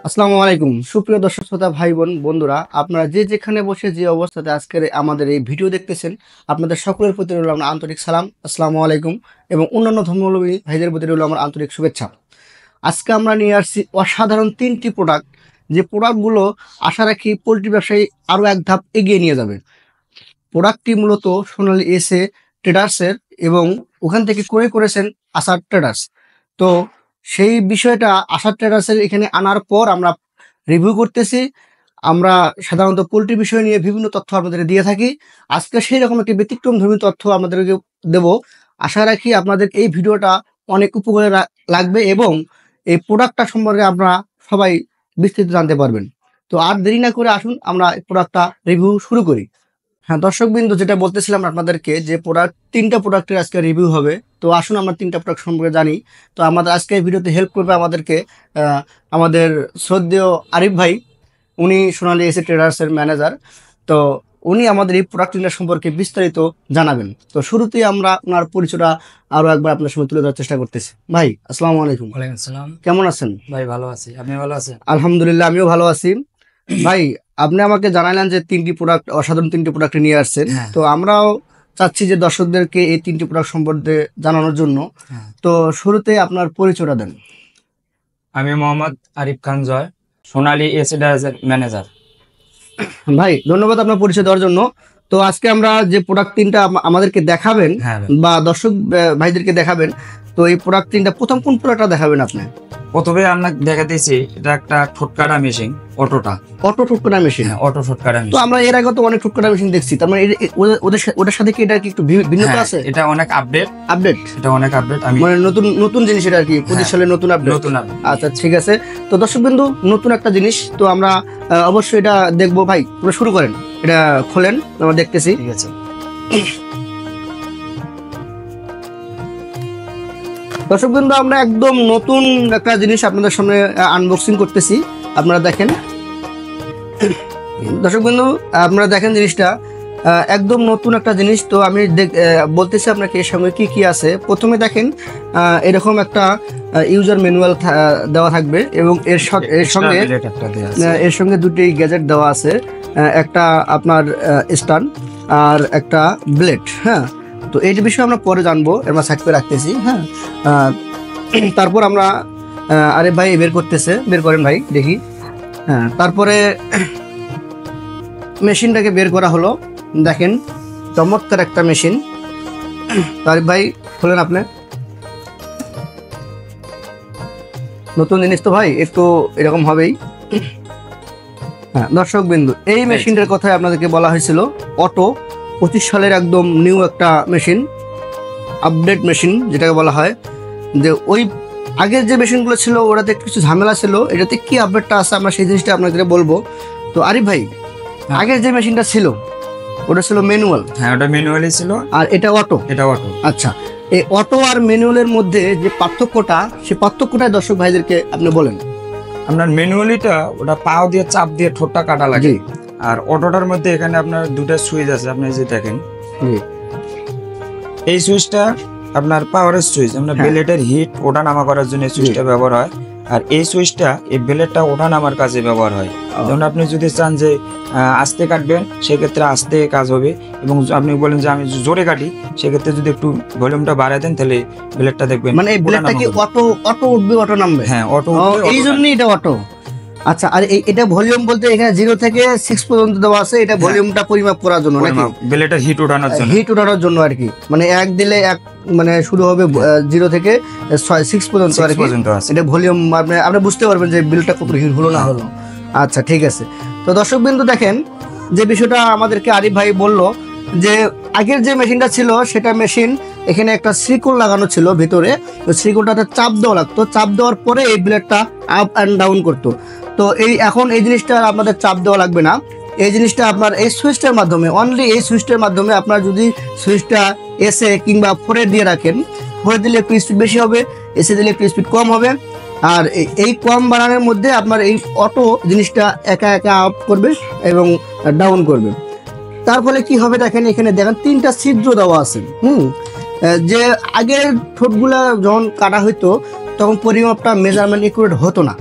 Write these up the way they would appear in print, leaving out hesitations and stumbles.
আসসালামু আলাইকুম সুপ্রিয় দর্শক শ্রোতা ভাই বোন বন্ধুরা, আপনারা যে যেখানে বসে যে অবস্থাতে আজকের আমাদের এই ভিডিও দেখতেছেন, আপনাদের সকলের প্রতি রইল আমার আন্তরিক সালাম, আসসালামু আলাইকুম। এবং অন্যান্য ধর্মাবলম্বী ভাইদের প্রতি রইল আমার আন্তরিক শুভেচ্ছা। আজকে আমরা নিয়ে আসছি অসাধারণ তিনটি প্রোডাক্ট, যে প্রোডাক্টগুলো আশা রাখি পোলট্রি ব্যবসায়ী আরও এক ধাপ এগিয়ে নিয়ে যাবে। প্রোডাক্টটি মূলত সোনালী এসএ ট্রেডার্সের, এবং ওখান থেকে ক্রয় করেছেন আসার ট্রেডার্স। তো সেই বিষয়টা আসার ট্রেডার্সের এখানে আনার পর আমরা রিভিউ করতেছি। আমরা সাধারণত পোলট্রি বিষয় নিয়ে বিভিন্ন তথ্য আপনাদের দিয়ে থাকি। আজকে সেই রকম একটি ব্যতিক্রমধর্মী তথ্য আমাদেরকে দেব। আশা রাখি আপনাদের এই ভিডিওটা অনেক উপকারে লাগবে এবং এই প্রোডাক্টটা সম্পর্কে আপনারা সবাই বিস্তারিত জানতে পারবেন। তো আর দেরি না করে আসুন আমরা এই প্রোডাক্টটা রিভিউ শুরু করি। হ্যাঁ দর্শকবৃন্দ, যেটা বলতেছিলাম আপনাদেরকে, যে তিনটা প্রোডাক্টের আজকে রিভিউ হবে। তো আসুন আমরা তিনটা প্রোডাক্ট সম্পর্কে জানি। তো আমাদের আজকে এই ভিডিওতে হেল্প করবে আমাদেরকে আমাদের শ্রদ্ধেয় আরিফ ভাই। উনি সোনালী এসএ ট্রেডার্সের ম্যানেজার। তো উনি আমাদের এই প্রোডাক্ট সম্পর্কে বিস্তারিত জানাবেন। তো শুরুতেই আমরা ওনার পরিচয়টা আরও একবার আপনার সঙ্গে তুলে ধরার চেষ্টা করতেছি। ভাই আসসালামু আলাইকুম। ওয়ালাইকুম আসসালাম। কেমন আছেন? ভাই ভালো আছি, আপনি ভালো আছেন? আলহামদুলিল্লাহ, আমিও ভালো আছি। ভাই আপনি আমাকে জানালেন যে অসাধারণ তিনটি প্রোডাক্ট নিয়ে আসছেন। তো আমরাও চাচ্ছি যে দর্শকদেরকে এই তিনটি প্রোডাক্ট সম্পর্কে জানানোর জন্য। তো শুরুতে আপনার পরিচয়টা দেন। আমি মোহাম্মদ আরিফ খান জয়, সোনালী এসএ ট্রেডার্সের ম্যানেজার। ভাই ধন্যবাদ আপনার পরিচয় দেওয়ার জন্য। তো আজকে আমরা যে প্রোডাক্ট তিনটা আমাদেরকে দেখাবেন বা দর্শক ভাইদেরকে দেখাবেন, তো এই প্রোডাক্ট তিনটা প্রথম কোন প্রোডাক্টটা দেখাবেন আপনি? প্রথমে আপনাকে দেখাতেছি, এটা একটা ঠোটকাটা মেশিন, অটো ঠোটকাটা মেশিন। অটো ঠোটকাটা মেশিন। তো আমরা এর আগে তো অনেক ঠোটকাটা মেশিন দেখছি, তার মানে ওটার সাথে কি এটা কি একটু ভিন্নতা আছে? এটা অনেক আপডেট। এটা অনেক আপডেট, আমি মানে নতুন জিনিস এটা আর কি, 25 সালের নতুন আপডেট। আচ্ছা ঠিক আছে। তো দর্শকবৃন্দু, নতুন একটা জিনিস, তো আমরা অবশ্যই এটা দেখবো। ভাই পুরো শুরু করেন, এটা খোলেন, আমরা দেখতেছি। ঠিক আছে। দর্শকবৃন্দু, আমরা একদম নতুন একটা জিনিস আপনাদের সামনে আনবক্সিং করতেছি। আপনারা দেখেন দর্শকবৃন্দু, আপনারা দেখেন জিনিসটা একদম নতুন একটা জিনিস। তো আমি বলতেছি আপনাকে এর সঙ্গে কি কি আছে। প্রথমে দেখেন এরকম একটা ইউজার ম্যানুয়াল দেওয়া থাকবে, এবং এর সঙ্গে দুটি গ্যাজেট দেওয়া আছে, একটা আপনার স্ট্যান্ড আর একটা ব্লেড। হ্যাঁ, তো এই বিষয়ে আমরা পরে জানবো, আমরা সাইড করে রাখতেছি। হ্যাঁ, তারপর আমরা আরে ভাই বের করেন ভাই, দেখি। হ্যাঁ, তারপরে মেশিনটাকে বের করা হলো। দেখেন চমৎকার একটা মেশিন। আরিফ ভাই খোলেন আপনি। নতুন জিনিস তো ভাই, একটু এরকম হবেই। হ্যাঁ দর্শকবৃন্দু, এই মেশিনটার কথাই আপনাদেরকে বলা হয়েছিল অটো, 25 সালের একদম নিউ একটা মেশিন, আপডেট মেশিন যেটাকে বলা হয়। যে ওই আগের যে মেশিনগুলো ছিল ওটাতে কিছু ঝামেলা ছিল, এটাতে কি আপডেটটা আছে আমরা সেই জিনিসটা আপনাদের বলবো। তো আরিফ ভাই, আগের যে মেশিনটা ছিল ওটা ছিল ম্যানুয়াল। হ্যাঁ, ওটা ম্যানুয়ালি ছিল, আর এটা অটো। আচ্ছা, এই অটো আর ম্যানুয়ালের মধ্যে যে পার্থক্যটা, সেই পার্থক্যটা দর্শক ভাইদেরকে আপনি বলেন। আপনার ম্যানুয়ালিটা ওটা পাও দিয়ে চাপ দিয়ে ঠোঁটটা কাটা লাগে, আর অটোটার মধ্যে এখানে আপনার দুটো সুইচ আছে। আপনি যে দেখেন, এই সুইচটা আপনার পাওয়ারের সুইচ, আপনার ব্লেডের হিট ওঠা নামা করার জন্য এই সুইচটা ব্যবহার হয়। আর এই সুইচটা, এই ব্লেডটা ওঠা নামার কাজে ব্যবহার হয়। যেমন আপনি যদি চান যে আস্তে কাটবেন, সেক্ষেত্রে আস্তে কাজ হবে, এবং আপনি বলেন যে আমি জোরে কাটি, সেক্ষেত্রে যদি একটু ভলিউমটা বাড়ায় দেন, তাহলে ব্লেডটা দেখবেন, মানে এই ব্লেডটা কি অটো উঠবে, অটো নামবে। হ্যাঁ, অটো, এই জন্যই এটা অটো। আচ্ছা, আর এটা ভলিউম বলতে এখানে 0 থেকে 6 পর্যন্ত দেওয়া আছে, এটা ভলিউমটা পরিমাপ করার জন্য নাকি? ব্লেডের হিট ওঠানোর জন্য আর কি। মানে এক দিলে মানে শুরু হবে 0 থেকে 6 পর্যন্ত আর কি। এটা ভলিউম আপনি বুঝতে পারবেন যে বিলটা কত হিট হলো না হলো। আচ্ছা ঠিক আছে। তো দর্শকবৃন্দু দেখেন, যে বিষয়টা আমাদেরকে আরিফ ভাই বললো, যে আগের যে মেশিনটা ছিল সেটা মেশিন, এখানে একটা শ্রীকোণ লাগানো ছিল ভিতরে, শ্রীকোণটাতে চাপ দেওয়া লাগতো, চাপ দেওয়ার পরে এই ব্লেডটা আপ অ্যান্ড ডাউন করতো। তো এখন এই জিনিসটা আপনাদের চাপ দেওয়া লাগবে না। এই জিনিসটা আপনার এই সুইচটার মাধ্যমে, অনলি এই সুইচটার মাধ্যমে, আপনার যদি সুইচটা এসে কিংবা 4 দিয়ে রাখেন, 4 দিলে একটু স্পিড বেশি হবে, এসে দিলে একটু স্পিড কম হবে। আর এই কম বাড়ানোর মধ্যে আপনার এই অটো জিনিসটা একা একা আপ করবে এবং ডাউন করবে। তার ফলে কি হবে দেখেন, এখানে দেখেন 3টা ছিদ্র দেওয়া আছে। যে আগের ঠোঁটগুলা যখন কাটা হইতো তখন পরিমাপটা মেজারমেন্ট একুরেট হতো না।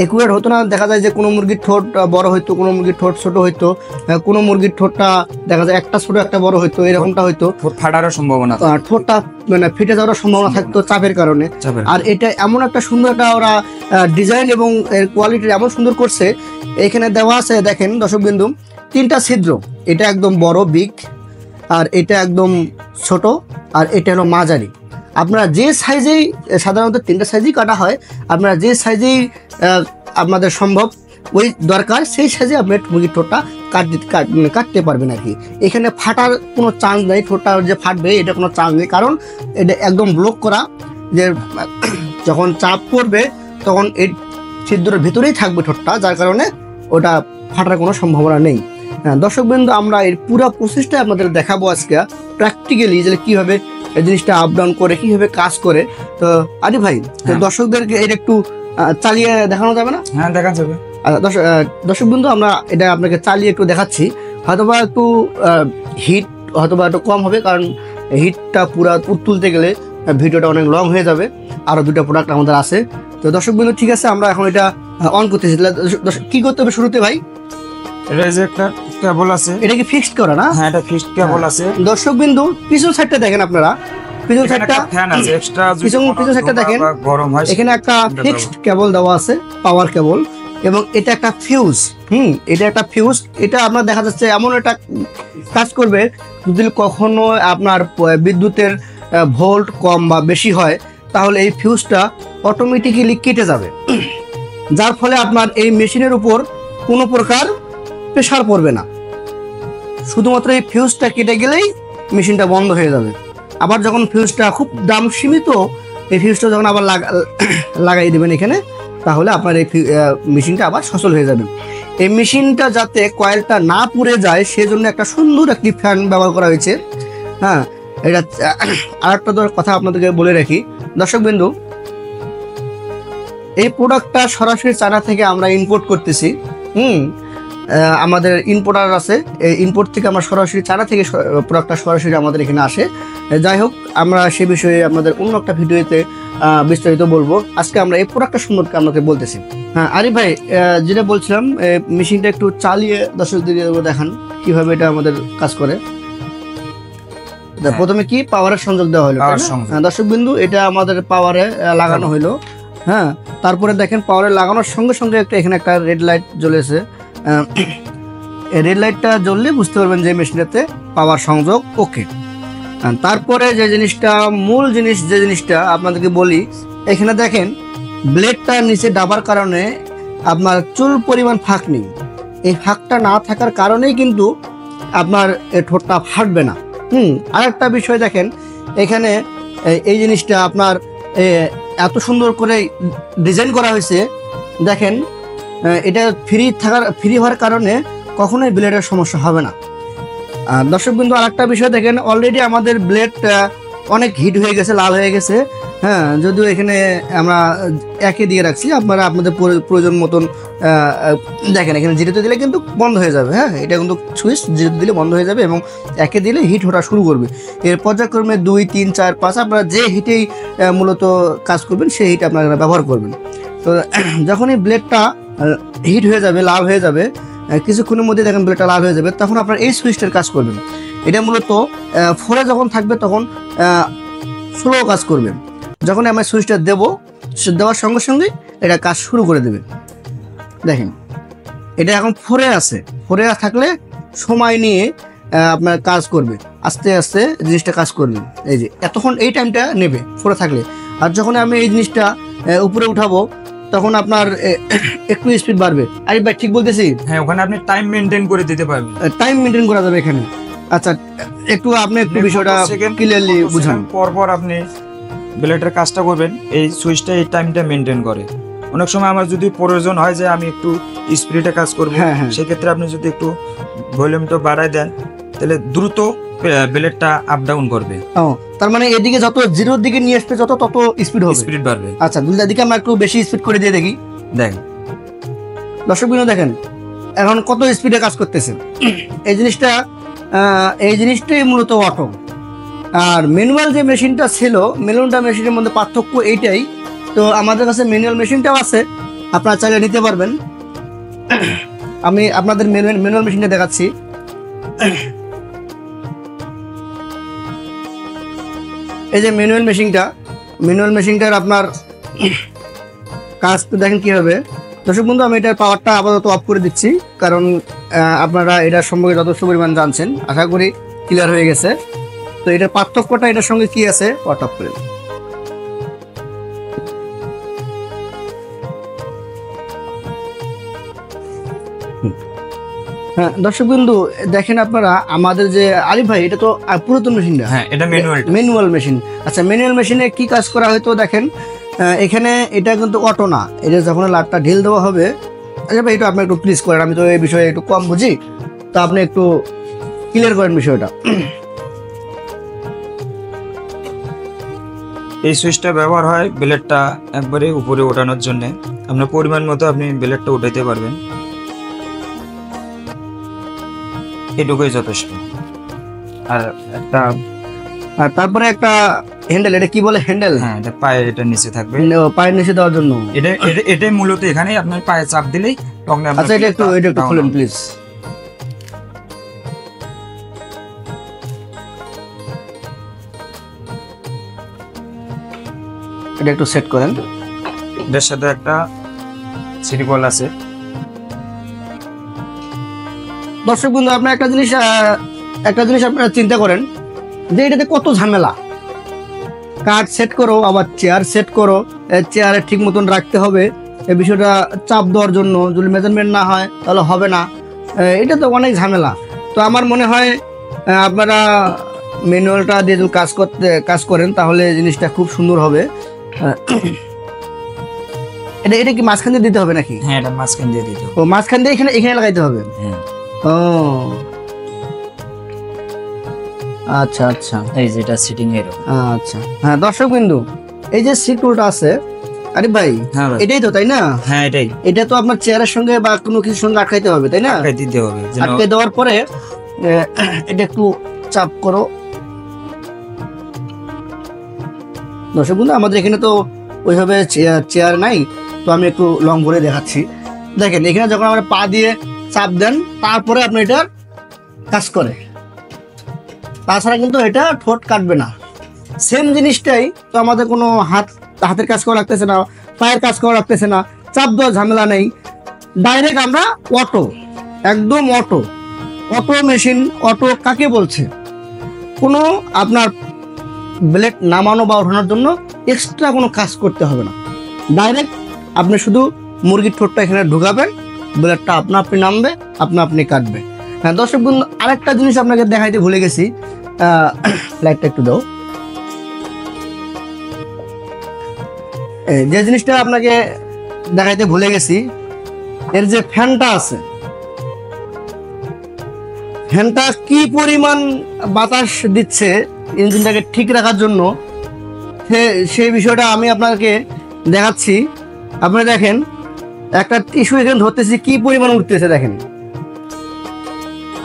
একুরেট হতো না। দেখা যায় যে কোনো মুরগির ঠোঁট বড় হইতো, কোনো মুরগির ঠোঁট ছোট হইতো, কোনো মুরগির ঠোঁটটা দেখা যায় একটা ছোট একটা বড় হইতো, এরকমটা হইতো। ঠোঁট ফাটারও সম্ভাবনা, ঠোঁটটা মানে ফেটে যাওয়ার সম্ভাবনা থাকতো চাপের কারণে। আর এটা এমন একটা সুন্দর একটা ওরা ডিজাইন এবং এর কোয়ালিটি এমন সুন্দর করছে, এখানে দেওয়া আছে দেখেন দর্শকবিন্দু 3টা ছিদ্র। এটা একদম বড় বিগ, আর এটা একদম ছোট, আর এটা হলো মাঝারি। আপনারা যে সাইজেই, সাধারণত 3টা সাইজেই কাটা হয়, আপনারা যে সাইজেই আপনাদের সম্ভব ওই দরকার সেই সাইজে আপনি মুরগির ঠোঁটটা কাটতে পারবেন আর কি। এখানে ফাটার কোনো চান্স নেই, ঠোঁটটা যে ফাটবে এটা কোনো চান্স নেই, কারণ এটা একদম ব্লক করা, যে যখন চাপ পড়বে তখন এই ছিদ্রের ভিতরেই থাকবে ঠোঁটটা, যার কারণে ওটা ফাটার কোনো সম্ভাবনা নেই। হ্যাঁ দর্শকবৃন্দ, আমরা এর পুরো প্রসেসটা আপনাদের দেখাবো আজকে প্র্যাকটিক্যালি, যে কীভাবে এই জিনিসটা আপ ডাউন করে, কীভাবে কাজ করে। তো আরিফ ভাই, দর্শকদেরকে এটা একটু চালিয়ে দেখানো যাবে না? হ্যাঁ, দেখা যাবে। দর্শকবৃন্দ, আমরা এটা আপনাকে চালিয়ে একটু দেখাচ্ছি। হয়তোবা একটু হিট হয়তোবা একটু কম হবে, কারণ হিটটা পুরা তুলতে গেলে ভিডিওটা অনেক লং হয়ে যাবে। আরও 2টা প্রোডাক্ট আমাদের আছে। তো দর্শকবৃন্দ, ঠিক আছে, আমরা এখন এটা অন করতেছি। কি করতে হবে শুরুতে ভাই? এটা যে একটা কেবল আছে, এটা কি ফিক্সড করা না? হ্যাঁ, এটা ফিক্সড কেবল আছে। দর্শকবৃন্দ, পিছন সাইডটা দেখেন আপনারা, পিছন সাইডটা ফ্যান আছে এক্সট্রা, পিছন সাইডটা দেখেন, গরম হয়। এখানে একটা ফিক্সড কেবল দেওয়া আছে, পাওয়ার কেবল, এবং এটা একটা ফিউজ। এটা একটা ফিউজ। এটা আপনার দেখা যাচ্ছে এমন একটা কাজ করবে, যদি কখনো আপনার বিদ্যুতের ভোল্ট কম বা বেশি হয়, তাহলে এই ফিউজটা অটোমেটিক্যালি কেটে যাবে, যার ফলে আপনার এই মেশিনের উপর কোনো প্রকার প্রেশার পড়বে না। শুধুমাত্র এই ফিউজটা কেটে গেলেই মেশিনটা বন্ধ হয়ে যাবে। আবার যখন ফিউজটা খুব দাম সীমিত, এই ফিউজটা যখন আবার লাগাই দেবেন এখানে, তাহলে আপনার এই মেশিনটা আবার সচল হয়ে যাবে। এই মেশিনটা যাতে কয়েলটা না পুড়ে যায় সেজন্য একটা সুন্দর একটি ফ্যান ব্যবহার করা হয়েছে। হ্যাঁ, এটা আরেকটা কথা আপনাদেরকে বলে রাখি দর্শকবৃন্দু, এই প্রোডাক্টটা সরাসরি চায়না থেকে আমরা ইম্পোর্ট করতেছি। আমাদের ইম্পোর্টার আছে, এই ইম্পোর্ট থেকে আমরা সরাসরি চায়না থেকে প্রোডাক্টটা সরাসরি আমাদের এখানে আসে। যাই হোক, আমরা সে বিষয়ে আপনাদের অন্য একটা ভিডিওতে বিস্তারিত বলবো। আজকে আমরা এই প্রোডাক্টটা সম্পর্কে আপনাদের বলতেছি। হ্যাঁ আরিফ ভাই, যেটা বলছিলাম, মেশিনটা একটু চালিয়ে দর্শকদের দেখান কিভাবে এটা আমাদের কাজ করে। প্রথমে কি পাওয়ারের সংযোগ দেওয়া হলো, দর্শকবিন্দু, এটা আমাদের পাওয়ারে লাগানো হলো। হ্যাঁ, তারপরে দেখেন পাওয়ারে লাগানোর সঙ্গে সঙ্গে এখানে একটা রেড লাইট জ্বলেছে। এই রেড লাইটটা জ্বললে বুঝতে পারবেন যে মেশিনটাতে পাওয়ার সংযোগ ওকে। তারপরে যে জিনিসটা, মূল জিনিস যে জিনিসটা আপনাদেরকে বলি, এখানে দেখেন ব্লেডটা নিচে ডাবার কারণে আপনার চুল পরিমাণ ফাঁক নেই। এই ফাঁকটা না থাকার কারণেই কিন্তু আপনার ঠোঁটটা ফাটবে না। আরেকটা বিষয় দেখেন, এখানে এই জিনিসটা আপনার এত সুন্দর করে ডিজাইন করা হয়েছে। দেখেন, এটা ফ্রি হওয়ার কারণে কখনোই ব্লেডের সমস্যা হবে না। দর্শকবৃন্দ, আরেকটা বিষয় দেখেন, অলরেডি আমাদের ব্লেড অনেক হিট হয়ে গেছে, লাল হয়ে গেছে। হ্যাঁ, যদিও এখানে আমরা একে দিয়ে রাখছি, আপনারা আপনাদের প্রয়োজন মতন দেখেন, এখানে জিরোতে দিলে কিন্তু বন্ধ হয়ে যাবে। হ্যাঁ, এটা কিন্তু সুইচ জিরোতে দিলে বন্ধ হয়ে যাবে এবং একে দিলে হিট ওঠা শুরু করবে। এর পর্যায়ক্রমে 2, 3, 4, 5 আপনারা যে হিটেই মূলত কাজ করবেন সেই হিট আপনারা ব্যবহার করবেন। তো যখনই ব্লেডটা হিট হয়ে যাবে, লাল হয়ে যাবে, কিছুক্ষণের মধ্যে দেখেন ব্লেডটা লাল হয়ে যাবে, তখন আপনার এই সুইচটার কাজ করবেন। এটা মূলত 4-এ যখন থাকবে তখন স্লো কাজ করবে। যখন আমি সুইচটা দেওয়ার সঙ্গে সঙ্গে এটা কাজ শুরু করে দেবে। দেখেন, এটা এখন 4-এ আছে। 4-এ থাকলে সময় নিয়ে আপনার কাজ করবে, আস্তে আস্তে জিনিসটা কাজ করবে। এই যে এতক্ষণ এই টাইমটা নেবে 4-এ থাকলে। আর যখন আমি এই জিনিসটা উপরে উঠাবো, তখন আপনার একটু স্পিড বাড়বে। আরে ভাই, ঠিক বলতেছি? হ্যাঁ, ওখানে আপনি টাইম মেনটেন করে দিতে পারবেন। টাইম মেনটেন করা যাবে এখানে। আচ্ছা, আপনি একটু বিষয়টা ক্লিয়ারলি বুঝান। পরপর আপনি ব্লেডের কাজটা করবেন, এই সুইচটা এই টাইমটা মেনটেন করে। অনেক সময় আমার যদি প্রয়োজন হয় যে আমি একটু স্পিডে কাজ করব, সেক্ষেত্রে আপনি যদি একটু ভলিউমটা বাড়ায় দেন, তাহলে দ্রুত ব্লেডটা আপ ডাউন করবে। তার মানে এদিকে যত জিরোর দিকে নিয়ে আসবে তত স্পিড হবে, স্পিড বাড়বে। আচ্ছা, দুইটার দিকে আমরা একটু বেশি স্পিড করে দিয়ে দেখি। দেখেন দর্শকবৃন্দ, দেখেন এখন কত স্পিডে কাজ করতেছে। এই জিনিসটাই মূলত অটো। আর ম্যানুয়াল যে মেশিনটা ছিল, ম্যানুয়াল মেশিনের মধ্যে পার্থক্য এইটাই। তো আমাদের কাছে ম্যানুয়াল মেশিনটাও আছে, আপনারা চাইলে নিতে পারবেন। আমি আপনাদের ম্যানুয়াল মেশিনটা দেখাচ্ছি। এই যে ম্যানুয়াল মেশিনটার আপনার কাজ তো দেখেন কি হবে। দর্শক বন্ধু, আমি এটার পাওয়ারটা আপাতত অফ করে দিচ্ছি, কারণ আপনারা এটার সম্পর্কে যথেষ্ট পরিমাণ জানছেন, আশা করি ক্লিয়ার হয়ে গেছে। তো এটার পার্থক্যটা এটার সঙ্গে কি আছে পাওয়ার অফ করে। হ্যাঁ দর্শক বিন্দু, দেখেন আপনারা আমাদের যে আরিফ ভাই, এটা তো পুরাতন মেশিনটা। হ্যাঁ, এটা ম্যানুয়াল মেশিন। আচ্ছা, ম্যানুয়াল মেশিনে কি কাজ করা হয়তো দেখেন, এখানে এটা কিন্তু অটো না, এটা যখন লাটটা ঢিল দেওয়া হবে। আচ্ছা ভাই, এটা আপনি একটু প্লিজ করেন, আমি তো এই বিষয়ে একটু কম বুঝি, তো আপনি একটু ক্লিয়ার করেন বিষয়টা। এই সুইচটা ব্যবহার হয় ব্লেডটা একবারে উপরে ওঠানোর জন্য। আপনার পরিমাণ মতো আপনি ব্লেডটা উঠাইতে পারবেন, এটুকুই যথেষ্ট। আর একটা তারপরে একটা হ্যান্ডেল, এটা কি বলে হ্যান্ডেল? হ্যাঁ, এটা পায়ের এটা নিচে থাকবে, পায়ের নিচে দেওয়ার জন্য। এটাই মূলত এখানে আপনার পায়ে চাপ দিলেই তখন। আচ্ছা, এটা একটু খুলেন প্লিজ। এটা একটু সেট করেন। এটার সাথে একটা সিরিকল আছে। দর্শক বন্ধু, আপনার একটা জিনিস আপনারা চিন্তা করেন যে এটাতে কত ঝামেলা। কাঠ সেট করো, আবার চেয়ার সেট করো, চেয়ারে ঠিক মতন রাখতে হবে। এই বিষয়টা চাপ দেওয়ার জন্য যদি মেজারমেন্ট না হয় তাহলে হবে না। এটা তো অনেক ঝামেলা। তো আমার মনে হয় আপনারা ম্যানুয়ালটা দিয়ে যদি কাজ করেন তাহলে জিনিসটা খুব সুন্দর হবে। এটা কি মাঝখান দিয়ে দিতে হবে নাকি? হ্যাঁ, এটা মাঝখান দিয়ে দিতে হবে। ও, মাঝখান দিয়ে এখানে লাগাইতে হবে। হ্যাঁ। ও আচ্ছা আচ্ছা, এই যে এটা সিটিং এর। আচ্ছা হ্যাঁ দর্শক বিন্দু, এই যে সিট টুলটা আছে আরে ভাই, হ্যাঁ ভাই, এটাই তো তাই না? হ্যাঁ এটাই। এটা তো আপনার চেয়ারের সঙ্গে বা কোনো কিছুর সঙ্গে আটকাইতে হবে তাই না? আটকাই দিতে হবে। আটকে দেওয়ার পরে এটা একটু চাপ করো। দর্শক বন্ধু, আমাদের এখানে তো ওইভাবে চেয়ার নাই, তো আমি একটু লং করে দেখাচ্ছি। দেখেন এখানে যখন আমরা পা দিয়ে চাপ দেন, তারপরে আপনি এটার কাজ করে, তাছাড়া কিন্তু এটা ঠোঁট কাটবে না। সেম জিনিসটাই তো আমাদের কোনো হাতের কাজ করা লাগতেছে না, পায়ের কাজ করা লাগতেছে না, চাপ দেওয়ার ঝামেলা নেই। ডাইরেক্ট আমরা অটো, একদম অটো মেশিন। অটো কাকে বলছে? কোনো আপনার ব্লেড নামানো বা ওঠানোর জন্য এক্সট্রা কোনো কাজ করতে হবে না। ডাইরেক্ট আপনি শুধু মুরগির ঠোঁটটা এখানে ঢুকাবেন, ব্লেডটা আপনি নামবে, আপনি কাটবে। হ্যাঁ দর্শক বন্ধু, আরেকটা জিনিস আপনাকে দেখাইতে ভুলে গেছি। লাইটটা একটু দাও। যে জিনিসটা আপনাকে দেখাইতে ভুলে গেছি, এর যে ফ্যানটা আছে, ফ্যানটা কি পরিমাণ বাতাস দিচ্ছে ইঞ্জিনটাকে ঠিক রাখার জন্য, সেই বিষয়টা আমি আপনাকে দেখাচ্ছি। আপনি দেখেন, একটা টিস্যু এখানে ধরতেছি, কি পরিমাণ উঠতেছে দেখেন।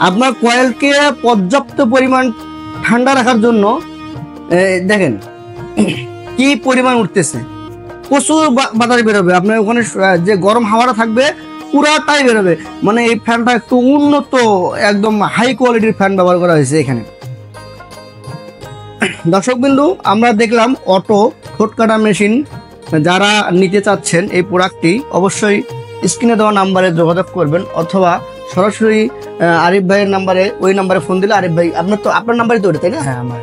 আপনার কয়েলকে পর্যাপ্ত পরিমাণ ঠান্ডা রাখার জন্য দেখেন কি পরিমাণ উঠতেছে, প্রচুর বাতাস বেরোবে। আপনার ওখানে যে গরম হাওয়াটা থাকবে পুরাটাই বেরোবে। মানে এই ফ্যানটা একটু উন্নত, একদম হাই কোয়ালিটির ফ্যান ব্যবহার করা হয়েছে এখানে। দর্শক বিন্দু, আমরা দেখলাম অটো ঠোঁট কাটা মেশিন। যারা নিতে চাচ্ছেন এই প্রোডাক্টটি, অবশ্যই স্ক্রিনে দেওয়া নাম্বারে যোগাযোগ করবেন, অথবা সরাসরি আরিফ ভাইয়ের নাম্বারে, ওই নাম্বারে ফোন দিলে আরিফ ভাই, আপনার নাম্বারই তো ওটা তাই না? হ্যাঁ, আমার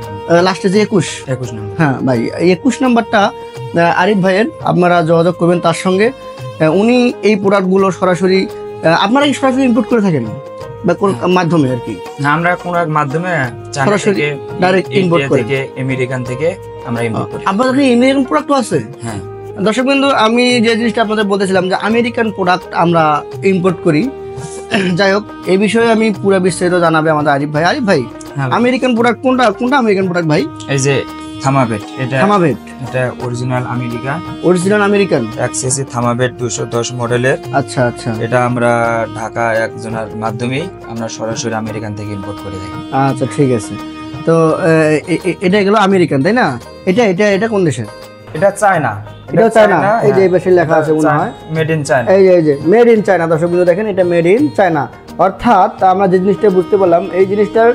লাস্টে যে 21 নাম্বার। হ্যাঁ ভাই, 21 নাম্বারটা আরিফ ভাইয়ের, আপনারা যোগাযোগ করবেন তার সঙ্গে। উনি এই প্রোডাক্টগুলো সরাসরি, আপনারা কি সরাসরি ইম্পোর্ট করে থাকেন বা কোন মাধ্যমে আর কি? আমরা কোন এক মাধ্যমে সরাসরি ডাইরেক্ট ইম্পোর্ট করে, আমেরিকান থেকে আমরা ইম্পোর্ট করি। আপনাদের কি আমেরিকান প্রোডাক্টও আছে? হ্যাঁ দর্শক বিন্দু, আমি যে জিনিসটা আপনাদের বলতেছিলাম যে আমেরিকান প্রোডাক্ট আমরা ইম্পোর্ট করি। যাই হোক, এই বিষয়ে আমি পুরো বিস্তারিত জানাবে আমাদের আরিফ ভাই। আরিফ ভাই, আমেরিকান প্রোডাক্ট কোনটা আমেরিকান প্রোডাক্ট ভাই? এই যে থামাবেট, এটা অরিজিনাল আমেরিকান এক্সএসি থামাবেট 210 মডেলের। আচ্ছা আচ্ছা, এটা আমরা ঢাকা একজনের মাধ্যমেই আমরা সরাসরি আমেরিকান থেকে ইম্পোর্ট করে থাকি। আচ্ছা ঠিক আছে। তো এটা গেল আমেরিকান তাই না? এটা কোন দেশের? এটা চায়না, এটাও চায়না। এই যে এই পাশে লেখা আছে মনে হয় মেড ইন চায়না। এই যে মেড ইন চায়না। দর্শক বন্ধু দেখেন, এটা মেড ইন চায়না। অর্থাৎ আমরা যে জিনিসটা বুঝতে পারলাম, এই জিনিসটার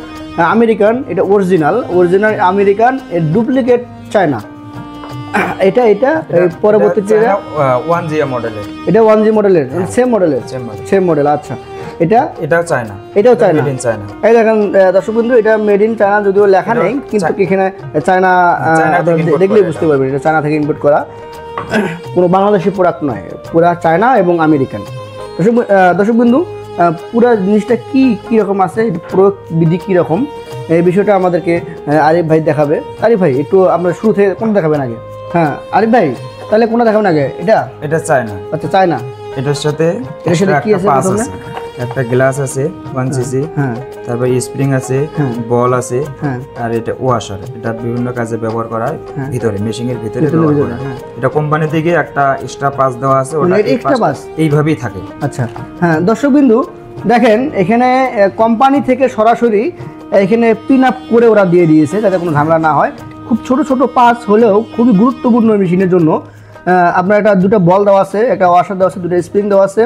আমেরিকান, এটা অরিজিনাল আমেরিকান, এর ডুপ্লিকেট চায়না। এটা পরবর্তীতে 1G মডেলের, এটা 1G মডেলের, সেম মডেল। আচ্ছা, এটাও চায়না, এটাও চায়না। Made in China. এই দেখেন দর্শক বন্ধু, এটা মেড ইন চায়না যদিও লেখা নেই, কিন্তু এখানে চায়না দেখলেই বুঝতে পারবেন এটা চায়না থেকে ইম্পোর্ট করা, কোনো বাংলাদেশি প্রোডাক্ট নয়, পুরা চায়না এবং আমেরিকান। দর্শক বন্ধু, পুরো জিনিসটা কি রকম আছে, প্রয়োগ বিধি কি রকম, এই বিষয়টা আমাদেরকে আরিফ ভাই দেখাবে। আরিফ ভাই একটু আমরা শুরু থেকে কোন দেখাবেন আগে? হ্যাঁ আরিফ ভাই, তাহলে কোনটা দেখাবেন আগে? এটা চায়না। আচ্ছা, চায়না। এটার সাথে কি আছে? একটা গ্লাস আছে 1cc, হ্যাঁ, তারপর স্প্রিং আছে, বল আছে, হ্যাঁ, আর এটা ওয়াশার। এটা বিভিন্ন কাজে ব্যবহার করা হয়, ভিতরে মেশিনের ভিতরে ভিতরে, ব্যবহার করা হয়। এটা কোম্পানি থেকে একটা এক্সট্রা পাস দেওয়া আছে, ওটা এক্সট্রা পাস এইভাবেই থাকে। আচ্ছা, হ্যাঁ দর্শক বিন্দু দেখেন, এখানে কোম্পানি থেকে সরাসরি এখানে পিন আপ করে ওরা দিয়ে দিয়েছে, যাতে কোনো ঝামেলা না হয়। খুব ছোট ছোট পাস হলেও খুবই গুরুত্বপূর্ণ মেশিনের জন্য। আপনার একটা দুটো বল দেওয়া আছে, একটা ওয়াশার দেওয়া আছে, দুটো স্প্রিং দেওয়া আছে,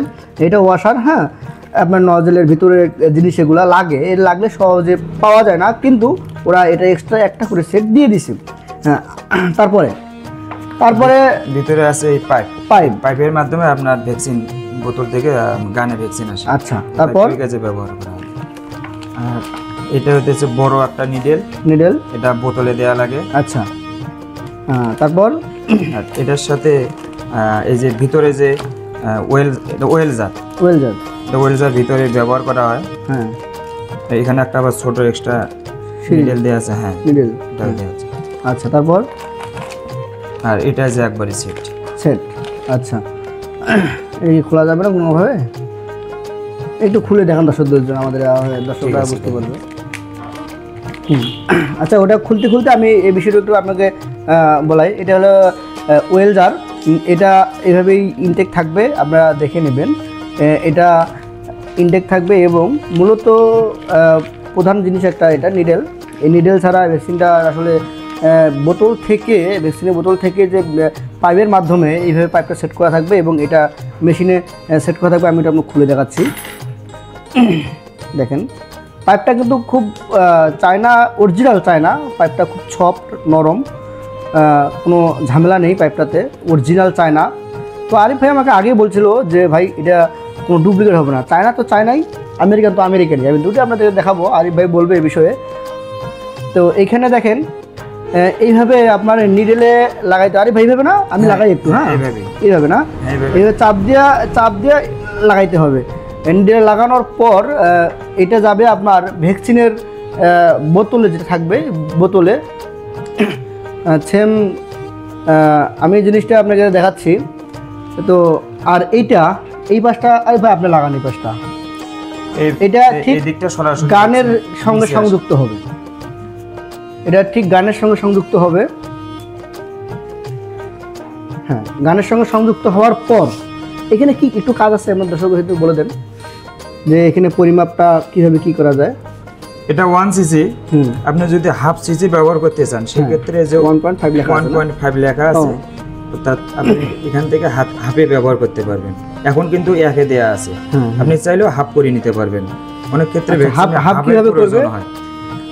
এটা ওয়াশার। হ্যাঁ, আপনার নজলের ভিতরে জিনিস এগুলো লাগলে সহজে পাওয়া যায় না, কিন্তু ওরা এটা এক্সট্রা একটা করে সেট দিয়ে দিছে। হ্যাঁ, তারপরে ভিতরে আছে এই পাইপের মাধ্যমে আপনার ভ্যাকসিন বোতল থেকে গানে ভ্যাকসিন আসে। আচ্ছা, তারপর কাজে ব্যবহার করা হয়। আর এটা হচ্ছে বড় একটা নিডেল, এটা বোতলে দেয়া লাগে। আচ্ছা, তারপর এটার সাথে এই যে ভিতরে যে ওয়েলজার ভিতরে ব্যবহার করা হয়। হ্যাঁ, এখানে একটা আবার ছোট এক্সট্রা নিডেল দেয়া আছে। হ্যাঁ, নিডেল দেয়া আছে। আচ্ছা, তারপর আর এটা যে একবারই সেট। আচ্ছা, এই খোলা যাবে না কোনোভাবে? একটু খুলে দেখান দর্শকদের জন্য, আমাদের দর্শকরা বুঝতে পারবে। আচ্ছা, ওটা খুলতে আমি এই বিষয়টা একটু আপনাকে বলাই। এটা হলো ওয়েলজার, এটা এভাবেই ইনটেক থাকবে, আপনারা দেখে নেবেন। এটা ইনটেক থাকবে এবং মূলত প্রধান জিনিস একটা এটা নিডেল। এই নিডেল ছাড়া ভ্যাকসিনটা আসলে ভ্যাকসিনের বোতল থেকে যে পাইপের মাধ্যমে এইভাবে পাইপটা সেট করা থাকবে এবং এটা মেশিনে সেট করা থাকবে। আমি এটা আপনাকে খুলে দেখাচ্ছি। দেখেন, পাইপটা কিন্তু খুব চায়না, অরিজিনাল চায়না। পাইপটা খুব সফট, নরম, কোনো ঝামেলা নেই পাইপটাতে, অরিজিনাল চায়না। তো আরিফ ভাই আমাকে আগেই বলছিল যে ভাই এটা কোনো ডুপ্লিকেট হবে না, চায়না তো চায়নাই, আমেরিকান তো আমেরিকানই। আমি দুটো আপনাদের দেখাবো, আরিফ ভাই বলবে এই বিষয়ে। তো এইখানে দেখেন, এইভাবে আপনার নিডেলে লাগাইতে, আরিফ ভাই এইভাবে না, আমি লাগাই একটু। হ্যাঁ, এইভাবে না, এইভাবে চাপ দিয়ে লাগাইতে হবে। নিডেলে লাগানোর পর এটা যাবে আপনার ভ্যাকসিনের বোতলে, যেটা থাকবে বোতলে। সেম আমি জিনিসটা আপনাকে দেখাচ্ছি। তো আর এই পাশটা আরে ভাই আপনি লাগান, এই পাশটা এটা ঠিক গানের সঙ্গে সংযুক্ত হবে। এটা ঠিক গানের সঙ্গে সংযুক্ত হবে। হ্যাঁ, গানের সঙ্গে সংযুক্ত হওয়ার পর এখানে কি একটু কাজ আছে, আপনার দর্শকদের একটু বলে দেন যে এখানে পরিমাপটা কিভাবে কি করা যায়। এটা 1cc, আপনি যদি হাফ সিসি ব্যবহার করতে চান সেক্ষেত্রে যে 1.5 লেখা আছে, অর্থাৎ আপনি এখান থেকে হাফে ব্যবহার করতে পারবেন। এখন কিন্তু একে দেয়া আছে, আপনি চাইলেও হাফ করে নিতে পারবেন। অনেক ক্ষেত্রে হাফ কিভাবে প্রয়োজন হয়,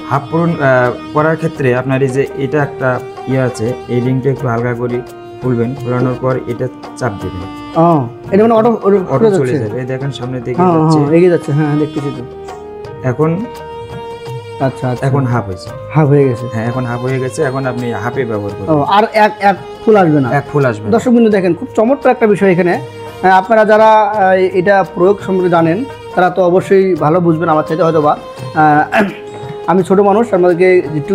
হাফ পূরণ করার ক্ষেত্রে আপনার এই যে এটা একটা আছে, এই লিঙ্কটা একটু হালকা করে খুলবেন, খোলানোর পর এটা চাপ দিবেন। এটা মানে অটো চলে যাবে। এই দেখেন সামনে দিকে যাচ্ছে, এগিয়ে যাচ্ছে। হ্যাঁ, দেখতেছি তো। এখন আচ্ছা, এখন হাফ হয়ে গেছে। হ্যাঁ, এখন হাফ হয়ে গেছে। এখন আপনি হাফে ব্যবহার করবেন। আর এক ফুল আসবে না, এক ফুল আসবে। দর্শক বিন্দু দেখেন, খুব চমৎকার একটা বিষয় এখানে। আপনারা যারা এটা প্রয়োগ সম্পর্কে জানেন তারা তো অবশ্যই ভালো বুঝবেন আমার চাইতে, হয়তো বা আমি ছোট মানুষ, আমাদেরকে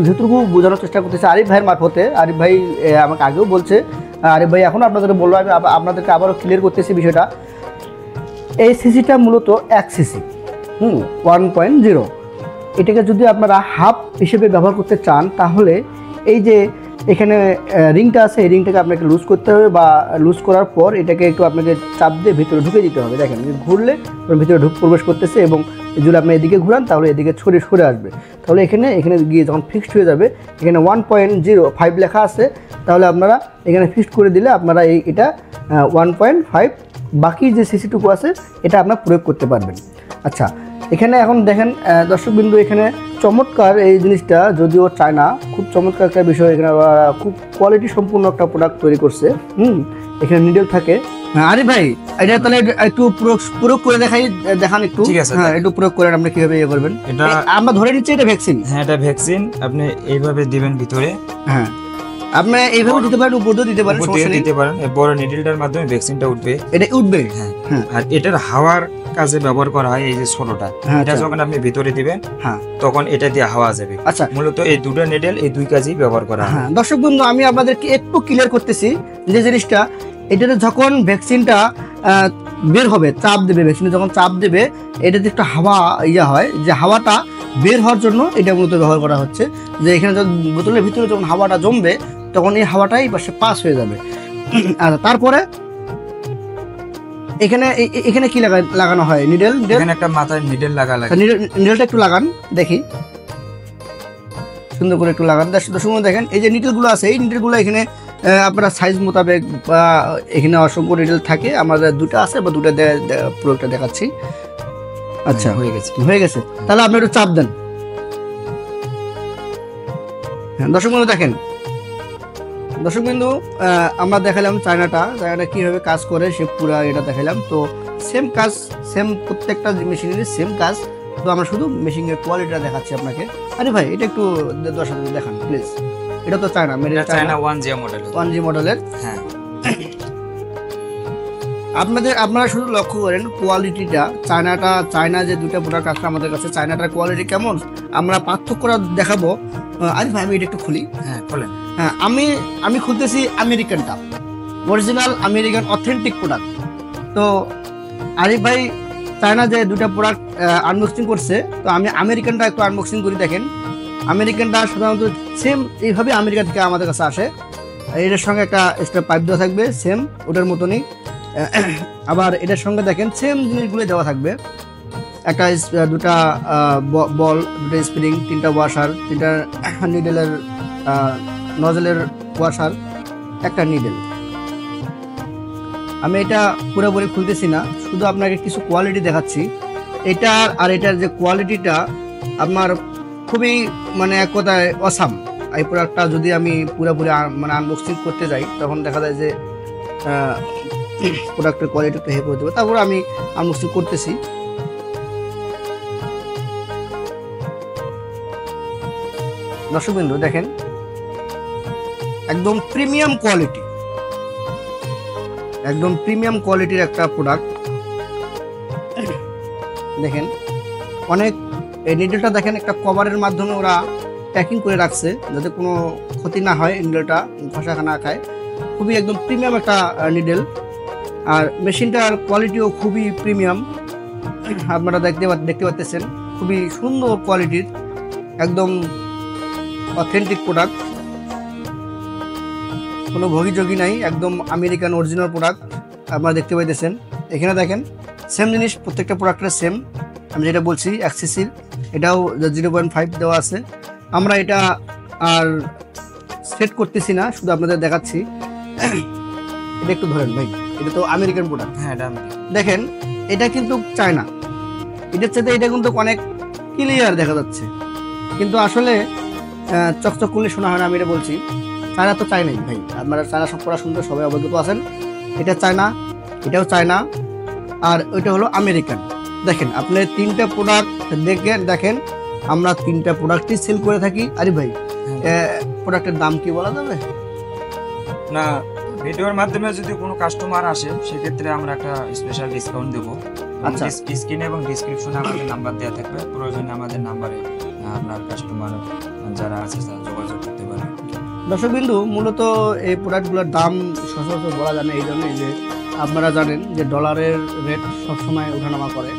যেটুকু বোঝানোর চেষ্টা করতেছি আরিফ ভাইয়ের মারফতে। আরিফ ভাই আমাকে আগেও বলছে, আরিফ ভাই এখন আপনাদেরকে বলবো, আমি আপনাদেরকে আবারও ক্লিয়ার করতেছি বিষয়টা। এই সিসিটা মূলত 1 সিসি, 1.0। এটাকে যদি আপনারা হাফ হিসেবে ব্যবহার করতে চান, তাহলে এই যে এখানে রিংটা আছে, এই রিংটাকে আপনাকে লুজ করতে হবে, বা লুজ করার পর এটাকে একটু আপনাকে চাপ দিয়ে ভিতরে ঢুকে দিতে হবে। দেখেন ঘুরলে ভিতরে প্রবেশ করতেছে, এবং যদি আপনি এদিকে ঘুরান তাহলে এদিকে সরে আসবে। তাহলে এখানে গিয়ে যখন ফিক্সড হয়ে যাবে, এখানে 1.05 লেখা আছে, তাহলে আপনারা এখানে ফিক্সড করে দিলে আপনারা এটা 1.5, বাকি যে সিসিটুকু আছে এটা আপনারা প্রয়োগ করতে পারবেন। আচ্ছা, এখানে এখন দেখেন দর্শকবিন্দু, এখানে চমৎকার এই জিনিসটা, যদিও চায়না, খুব চমৎকার একটা বিষয়। এখানে খুব কোয়ালিটি সম্পূর্ণ একটা প্রোডাক্ট তৈরি করছে। এখানে নিডেল থাকে। আরে ভাই, এটা তাহলে একটু প্রয়োগ করে দেখান একটু। ঠিক আছে, হ্যাঁ, একটু প্রয়োগ করেন, আপনি কিভাবে ইয়ে করবেন। এটা আমরা ধরে নিচ্ছি এটা ভ্যাকসিন। হ্যাঁ, এটা ভ্যাকসিন। আপনি এইভাবে দিবেন ভিতরে। হ্যাঁ, আপনি এইভাবে দিতে পারেন, উপর দিয়ে দিতে পারেন, সমস্যা নেই। দিতে পারেন। এই বড় নিডলটার মাধ্যমে ভ্যাকসিনটা উঠবে। এটা উঠবে। হ্যাঁ, আর এটার হাওয়ার কাজে ব্যবহার করা হয় এই যে ছোটটা। এটা যখন আপনি ভিতরে দিবেন, হ্যাঁ, তখন এটা দিয়ে হাওয়া যাবে। আচ্ছা, মূলত এই দুটো নিডল এই দুই কাজেই ব্যবহার করা হয়। হ্যাঁ দর্শক বন্ধু, আমি আপনাদেরকে একটু ক্লিয়ার করতেছি যে জিনিসটা, এটাতে যখন ভ্যাকসিনটা বের হবে, চাপ দেবে, ভ্যাকসিনে যখন চাপ দেবে, এটাতে একটু হাওয়া হয়, যে হাওয়াটা বের হওয়ার জন্য এটা মূলত ব্যবহার করা হচ্ছে। যে এখানে যখন বোতলের ভিতরে যখন হাওয়াটা জমবে, তখন এই হাওয়াটাই পাশে পাস হয়ে যাবে। আর তারপরে এখানে কি লাগানো হয়? নিডেল। এখানে একটা মাথায় নিডেল লাগা লাগে। নিডেলটা একটু লাগান, দেখি, সুন্দর করে একটু লাগান। দর্শক দেখেন, এই যে নিডেলগুলো আছে, এই নিডেলগুলো এখানে আপনারা সাইজ মোতাবেক, বা এখানে অসংখ্য নিডেল থাকে। আমাদের দুটো আছে, বা দুটো প্রয়োগটা দেখাচ্ছি। আচ্ছা, হয়ে গেছে। তাহলে আপনি একটু চাপ দেন। হ্যাঁ দর্শক বন্ধু, দেখেন দর্শক বিন্দু, আমরা দেখালাম চায়নাটা কিভাবে কাজ করে, সে পুরো এটা দেখালাম। তো সেম কাজ, সেম প্রত্যেকটা মেশিনের সেম কাজ। তো আমরা শুধু মেশিনের কোয়ালিটিটা দেখাচ্ছি আপনাকে। আরে ভাই, এটা একটু দর্শকদের দেখান প্লিজ। এটা তো China, China 1G model, 1G মডেলের। হ্যাঁ, আপনারা শুধু লক্ষ্য করেন কোয়ালিটিটা। চায়না যে দুটো প্রোডাক্ট আছে আমাদের কাছে, চায়নাটার কোয়ালিটি কেমন আমরা পার্থক্য দেখাবো। আরে ভাই, আমি এটা একটু খুলি। হ্যাঁ খোলেন। হ্যাঁ, আমি খুলতেছি আমেরিকানটা, অরিজিনাল আমেরিকান অথেন্টিক প্রোডাক্ট। তো আরিফ ভাই চায়না যে দুটো প্রোডাক্ট আনবক্সিং করছে, তো আমি আমেরিকানটা একটু আনবক্সিং করি। দেখেন, আমেরিকানটা সাধারণত সেম এইভাবে আমেরিকা থেকে আমাদের কাছে আসে। এটার সঙ্গে একটা এক্সট্রা পাইপ দেওয়া থাকবে, সেম ওটার মতনই। আবার এটার সঙ্গে দেখেন সেম জিনিসগুলো দেওয়া থাকবে। একটা দুটা বল, দুটো স্প্রিং, 3টা ওয়াশার, 3টা নিডেলের নজলের ওয়াশার, একটা নিডেল। আমি এটা পুরোপুরি খুলতেছি না, শুধু আপনাকে কিছু কোয়ালিটি দেখাচ্ছি। এটার আর এটার যে কোয়ালিটিটা আপনার খুবই, মানে এক কথায় অসাম। এই প্রোডাক্টটা যদি আমি পুরোপুরি মানে আনবক্সিং করতে যাই, তখন দেখা যায় যে প্রোডাক্টের কোয়ালিটি একটু হেল্প হতে হবে। তারপর আমি আনবক্সিং করতেছি। দর্শকবৃন্দ দেখেন, একদম প্রিমিয়াম কোয়ালিটি, একদম প্রিমিয়াম কোয়ালিটির একটা প্রোডাক্ট। দেখেন অনেক, এই নিডেলটা দেখেন একটা কভারের মাধ্যমে ওরা প্যাকিং করে রাখছে, যাতে কোনো ক্ষতি না হয়, নিডেলটা ফাঁসা না খায়। খুবই একদম প্রিমিয়াম একটা নিডেল। আর মেশিনটার কোয়ালিটিও খুবই প্রিমিয়াম। আপনারা দেখতে পাচ্ছেন, খুবই সুন্দর কোয়ালিটির, একদম অথেন্টিক প্রোডাক্ট, কোনো ভোগীযোগী নাই, একদম আমেরিকান অরিজিনাল প্রোডাক্ট আপনারা দেখতে পাইতেছেন। এখানে দেখেন সেম জিনিস, প্রত্যেকটা প্রোডাক্টের সেম। আমি যেটা বলছি এক্সিসির, এটাও 0.5 দেওয়া আছে। আমরা এটা আর সেট করতেছি না, শুধু আপনাদের দেখাচ্ছি। এটা একটু ধরেন ভাই, এটা তো আমেরিকান প্রোডাক্ট। হ্যাঁ, দেখেন এটা কিন্তু চায়না, এটার সাথে এটা কিন্তু অনেক ক্লিয়ার দেখা যাচ্ছে, কিন্তু আসলে চকচক করলে শোনা হয় না। আমি এটা বলছি, চায়না তো চায়নাই ভাই, আপনারা চায়না সব পড়া শুনতে সবাই অবগত আছেন। এটা চায়না, এটাও চায়না, আর ওইটা হলো আমেরিকান। দেখেন আপনি 3টা প্রোডাক্ট দেখেন, আমরা 3টা প্রোডাক্টই সেল করে থাকি। আরে ভাই, প্রোডাক্টের দাম কি বলা যাবে না? ভিডিওর মাধ্যমে যদি কোনো কাস্টমার আসে, সেক্ষেত্রে আমরা একটা স্পেশাল ডিসকাউন্ট দেবো। আচ্ছা, স্ক্রিনে এবং ডিসক্রিপশনে আমাদের নাম্বার দেওয়া থাকবে, প্রয়োজনে আমাদের নাম্বারে আপনার কাস্টমার যারা আছে তারা যোগাযোগ করতে পারে। দর্শকবিন্দু, মূলত এই প্রোডাক্টগুলোর দাম সচরাচর বলা যায় না, এই জন্যই যে আপনারা জানেন যে ডলারের রেট সবসময় ওঠানামা করে,